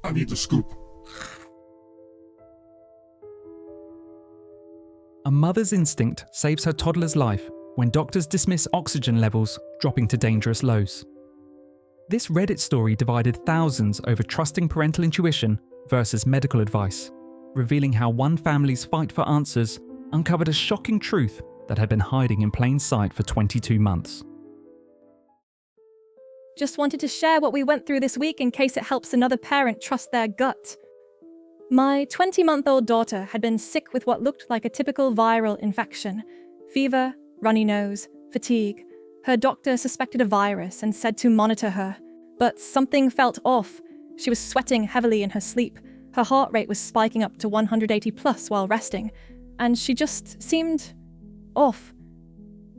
I need the scoop. A mother's instinct saves her toddler's life when doctors dismiss oxygen levels dropping to dangerous lows. This Reddit story divided thousands over trusting parental intuition versus medical advice, revealing how one family's fight for answers uncovered a shocking truth that had been hiding in plain sight for 22 months. Just wanted to share what we went through this week in case it helps another parent trust their gut. My 20-month-old daughter had been sick with what looked like a typical viral infection. Fever, runny nose, fatigue. Her doctor suspected a virus and said to monitor her. But something felt off. She was sweating heavily in her sleep. Her heart rate was spiking up to 180 plus while resting. And she just seemed off.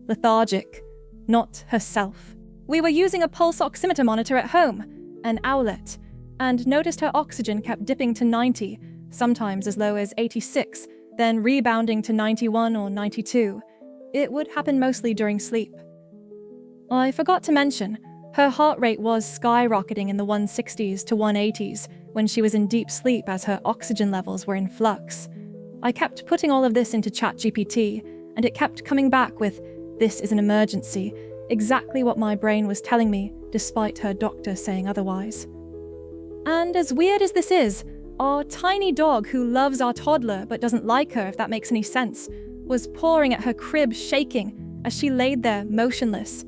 Lethargic. Not herself. We were using a pulse oximeter monitor at home, an owlet, and noticed her oxygen kept dipping to 90, sometimes as low as 86, then rebounding to 91 or 92. It would happen mostly during sleep. I forgot to mention, her heart rate was skyrocketing in the 160s to 180s when she was in deep sleep as her oxygen levels were in flux. I kept putting all of this into ChatGPT, and it kept coming back with, "This is an emergency," exactly what my brain was telling me, despite her doctor saying otherwise. And as weird as this is, our tiny dog who loves our toddler but doesn't like her, if that makes any sense, was pawing at her crib shaking as she laid there motionless.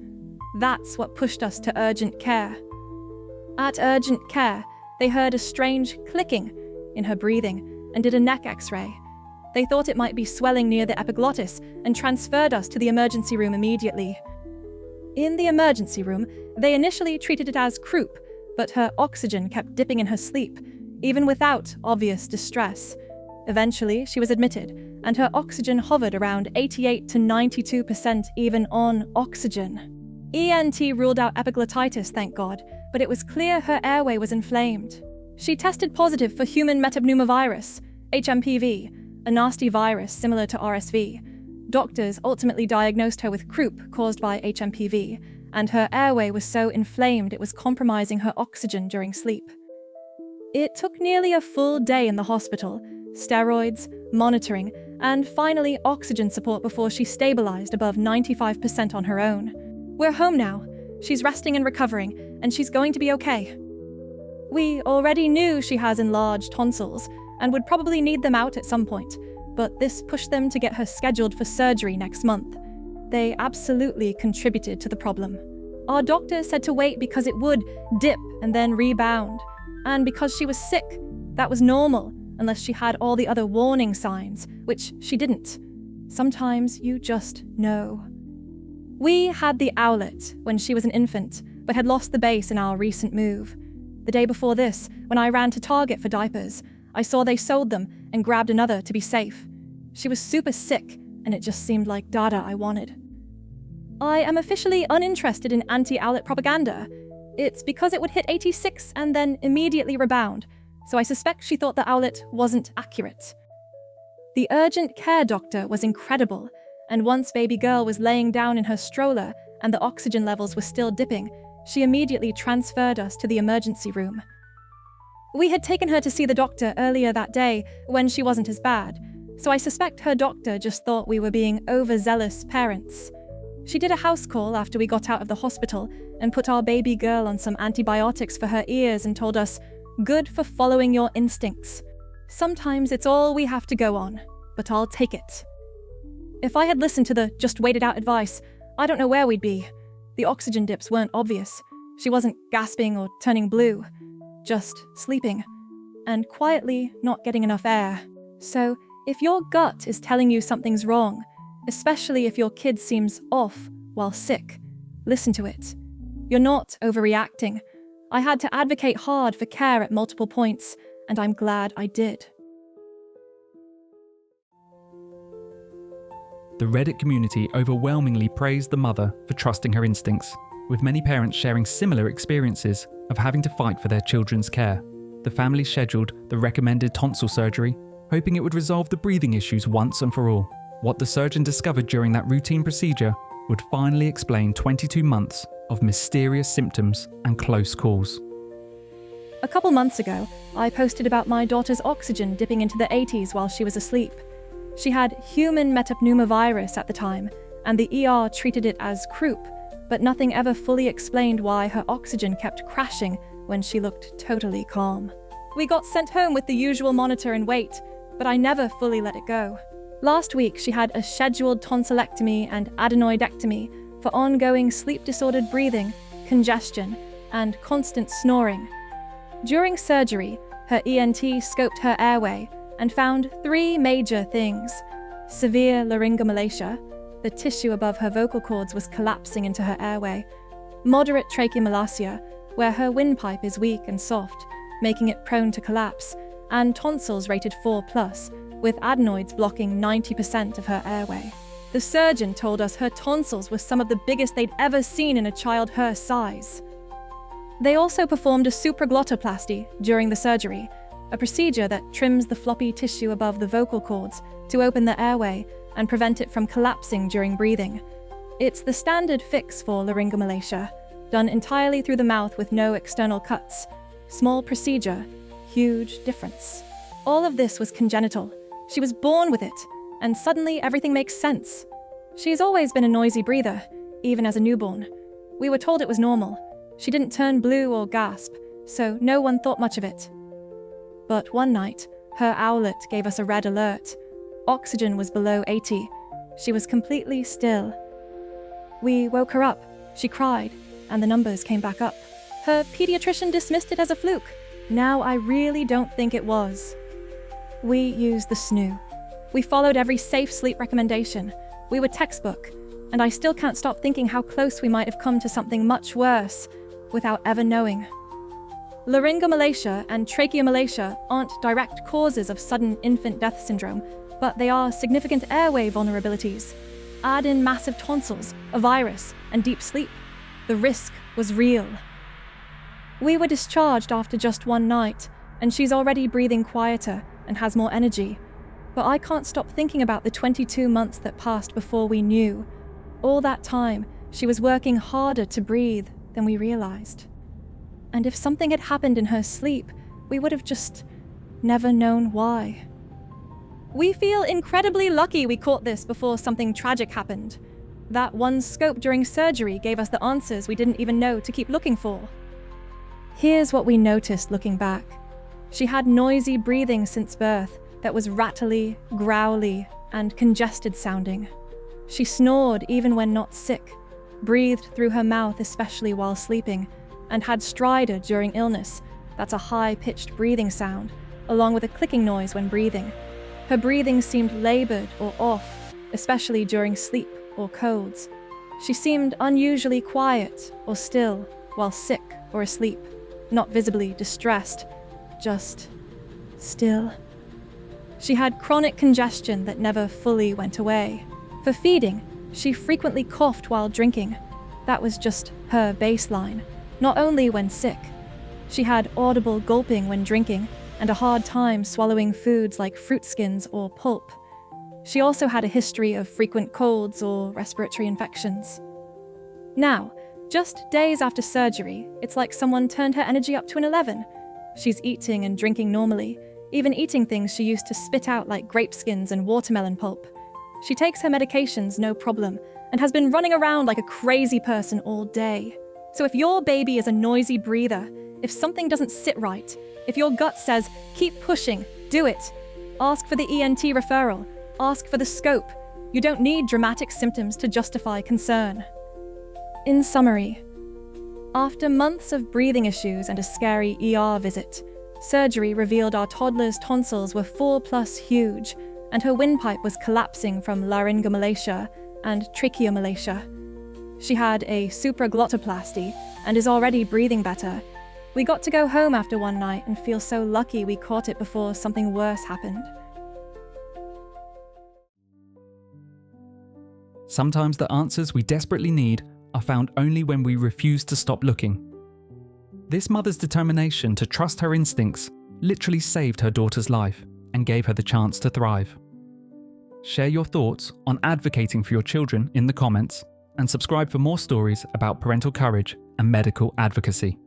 That's what pushed us to urgent care. At urgent care, they heard a strange clicking in her breathing and did a neck x-ray. They thought it might be swelling near the epiglottis and transferred us to the emergency room immediately. In the emergency room, they initially treated it as croup, but her oxygen kept dipping in her sleep, even without obvious distress. Eventually, she was admitted, and her oxygen hovered around 88 to 92% even on oxygen. ENT ruled out epiglottitis, thank God, but it was clear her airway was inflamed. She tested positive for human metapneumovirus, HMPV, a nasty virus similar to RSV. Doctors ultimately diagnosed her with croup caused by HMPV, and her airway was so inflamed it was compromising her oxygen during sleep. It took nearly a full day in the hospital, steroids, monitoring, and finally oxygen support before she stabilized above 95% on her own. We're home now. She's resting and recovering, and she's going to be okay. We already knew she has enlarged tonsils and would probably need them out at some point, but this pushed them to get her scheduled for surgery next month. They absolutely contributed to the problem. Our doctor said to wait because it would dip and then rebound. And because she was sick, that was normal, unless she had all the other warning signs, which she didn't. Sometimes you just know. We had the owlet when she was an infant, but had lost the base in our recent move. The day before this, when I ran to Target for diapers, I saw they sold them and grabbed another to be safe. She was super sick, and it just seemed like data I wanted. I am officially uninterested in anti-owlet propaganda. It's because it would hit 86 and then immediately rebound, so I suspect she thought the owlet wasn't accurate. The urgent care doctor was incredible, and once baby girl was laying down in her stroller and the oxygen levels were still dipping, she immediately transferred us to the emergency room. We had taken her to see the doctor earlier that day when she wasn't as bad, so I suspect her doctor just thought we were being overzealous parents. She did a house call after we got out of the hospital and put our baby girl on some antibiotics for her ears and told us, "Good for following your instincts. Sometimes it's all we have to go on, but I'll take it." If I had listened to the just wait it out advice, I don't know where we'd be. The oxygen dips weren't obvious. She wasn't gasping or turning blue, just sleeping, and quietly not getting enough air. So, if your gut is telling you something's wrong, especially if your kid seems off while sick, listen to it. You're not overreacting. I had to advocate hard for care at multiple points, and I'm glad I did. The Reddit community overwhelmingly praised the mother for trusting her instincts, with many parents sharing similar experiences of having to fight for their children's care. The family scheduled the recommended tonsil surgery, hoping it would resolve the breathing issues once and for all. What the surgeon discovered during that routine procedure would finally explain 22 months of mysterious symptoms and close calls. A couple months ago, I posted about my daughter's oxygen dipping into the 80s while she was asleep. She had human metapneumovirus at the time, and the ER treated it as croup, but nothing ever fully explained why her oxygen kept crashing when she looked totally calm. We got sent home with the usual monitor and wait, but I never fully let it go. Last week, she had a scheduled tonsillectomy and adenoidectomy for ongoing sleep-disordered breathing, congestion, and constant snoring. During surgery, her ENT scoped her airway and found 3 major things: severe laryngomalacia, the tissue above her vocal cords was collapsing into her airway; moderate tracheomalacia, where her windpipe is weak and soft, making it prone to collapse; and tonsils rated 4+, with adenoids blocking 90% of her airway. The surgeon told us her tonsils were some of the biggest they'd ever seen in a child her size. They also performed a supraglottoplasty during the surgery, a procedure that trims the floppy tissue above the vocal cords to open the airway and prevent it from collapsing during breathing. It's the standard fix for laryngomalacia, done entirely through the mouth with no external cuts. Small procedure, huge difference. All of this was congenital. She was born with it, and suddenly everything makes sense. She's always been a noisy breather, even as a newborn. We were told it was normal. She didn't turn blue or gasp, so no one thought much of it. But one night, her owlet gave us a red alert. Oxygen was below 80. She was completely still. We woke her up. She cried, and the numbers came back up. Her pediatrician dismissed it as a fluke. Now I really don't think it was. We used the snoo. We followed every safe sleep recommendation. We were textbook, and I still can't stop thinking how close we might have come to something much worse without ever knowing. Laryngomalacia and tracheomalacia aren't direct causes of sudden infant death syndrome, but they are significant airway vulnerabilities. Add in massive tonsils, a virus, and deep sleep. The risk was real. We were discharged after just one night, and she's already breathing quieter and has more energy. But I can't stop thinking about the 22 months that passed before we knew. All that time, she was working harder to breathe than we realized. And if something had happened in her sleep, we would have just never known why. We feel incredibly lucky we caught this before something tragic happened. That one scope during surgery gave us the answers we didn't even know to keep looking for. Here's what we noticed looking back. She had noisy breathing since birth that was rattly, growly, and congested sounding. She snored even when not sick, breathed through her mouth especially while sleeping, and had stridor during illness. That's a high-pitched breathing sound, along with a clicking noise when breathing. Her breathing seemed labored or off, especially during sleep or colds. She seemed unusually quiet or still while sick or asleep, not visibly distressed, just still. She had chronic congestion that never fully went away. For feeding, she frequently coughed while drinking. That was just her baseline, not only when sick. She had audible gulping when drinking and a hard time swallowing foods like fruit skins or pulp. She also had a history of frequent colds or respiratory infections. Now, just days after surgery, it's like someone turned her energy up to an 11. She's eating and drinking normally, even eating things she used to spit out like grape skins and watermelon pulp. She takes her medications no problem and has been running around like a crazy person all day. So if your baby is a noisy breather, if something doesn't sit right, if your gut says, keep pushing, do it, ask for the ENT referral, ask for the scope. You don't need dramatic symptoms to justify concern. In summary, after months of breathing issues and a scary ER visit, surgery revealed our toddler's tonsils were 4+ huge, and her windpipe was collapsing from laryngomalacia and tracheomalacia. She had a supraglottoplasty and is already breathing better. We got to go home after one night and feel so lucky we caught it before something worse happened. Sometimes the answers we desperately need are found only when we refuse to stop looking. This mother's determination to trust her instincts literally saved her daughter's life and gave her the chance to thrive. Share your thoughts on advocating for your children in the comments, and subscribe for more stories about parental courage and medical advocacy.